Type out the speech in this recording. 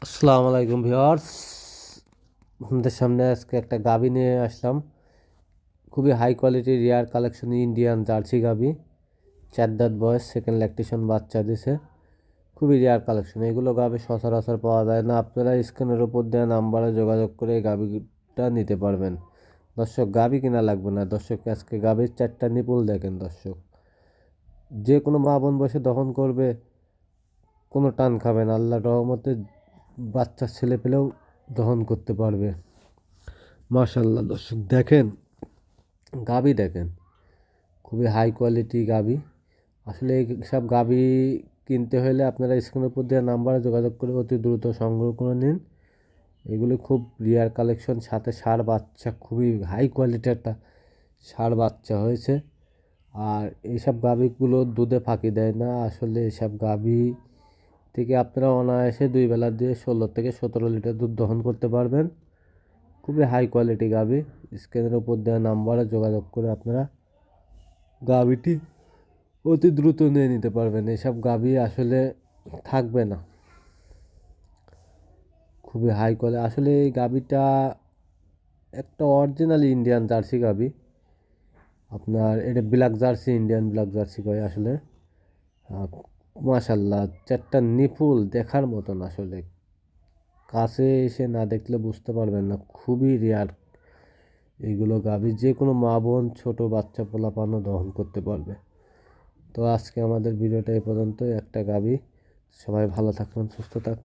আসসালামু আলাইকুম ভিউয়ার্স, আপনাদের সামনে আজকে একটা গাভী নিয়ে আসলাম। খুবই হাই কোয়ালিটির রেয়ার কালেকশন ইন্ডিয়ান জার্সি গাভী, 4 দাঁত বয়স, সেকেন্ড ল্যাকটেশন বাচ্চা দিছে। খুবই রেয়ার কালেকশন, এগুলো গাভী সচরাচর পাওয়া যায় না। আপনারা স্ক্রিনের উপর দেওয়া নাম্বারে যোগাযোগ করে এই গাভীটা নিতে পারবেন। দর্শক, গাভী কিনা লাগবে না দর্শক, আজকে গাভীর 4টা নিপুল দেখেন দর্শক। যে কোনো মা বোন বসে দহন করবে, কোনো টান খাবে না। আল্লাহর রহমতে বাচ্চা ছেলে পেলেও দহন করতে পারবে। মাশাল্লাহ দর্শক, দেখেন গাভী দেখেন, খুবই হাই কোয়ালিটি গাভী। আসলে এইসব গাভী কিনতে হলে আপনারা স্ক্রিনের উপর দেওয়া নাম্বারে যোগাযোগ করে অতি দ্রুত সংগ্রহ করে নিন। এগুলো খুব রিয়ার কালেকশন, সাথে ষাঁড় বাচ্চা, খুবই হাই কোয়ালিটি একটা ষাঁড় বাচ্চা হয়েছে। আর এইসব গাভীগুলো দুধে ফাঁকি দেয় না। আসলে এইসব গাভী থেকে আপনারা অনায়াসে 2 বেলা দিয়ে 16 থেকে 17 লিটার দুধ দহন করতে পারবেন। খুবই হাই কোয়ালিটি গাভী। স্ক্রিনের উপর দেওয়া নাম্বারে যোগাযোগ করে আপনারা গাভীটি অতি দ্রুত নিয়ে নিতে পারবেন। এসব গাভী আসলে থাকবে না। খুবই হাই কোয়ালিটি। আসলে এই গাভীটা একটা অরিজিনাল ইন্ডিয়ান জার্সি গাভী। আপনার এটা black jersey, Indian black jersey কয় আসলে। মাশাল্লাহ, 4টা নিপুল দেখার মতন। আসলে কাছে এসে না দেখলে বুঝতে পারবেন না, খুবই রেয়ার। এইগুলো গাভী যে কোনো মা বোন, ছোটো বাচ্চা পোলাপানও দহন করতে পারবে। তো আজকে আমাদের ভিডিওটা এই পর্যন্ত। একটা গাভী। সবাই ভালো থাকুন, সুস্থ থাকুন।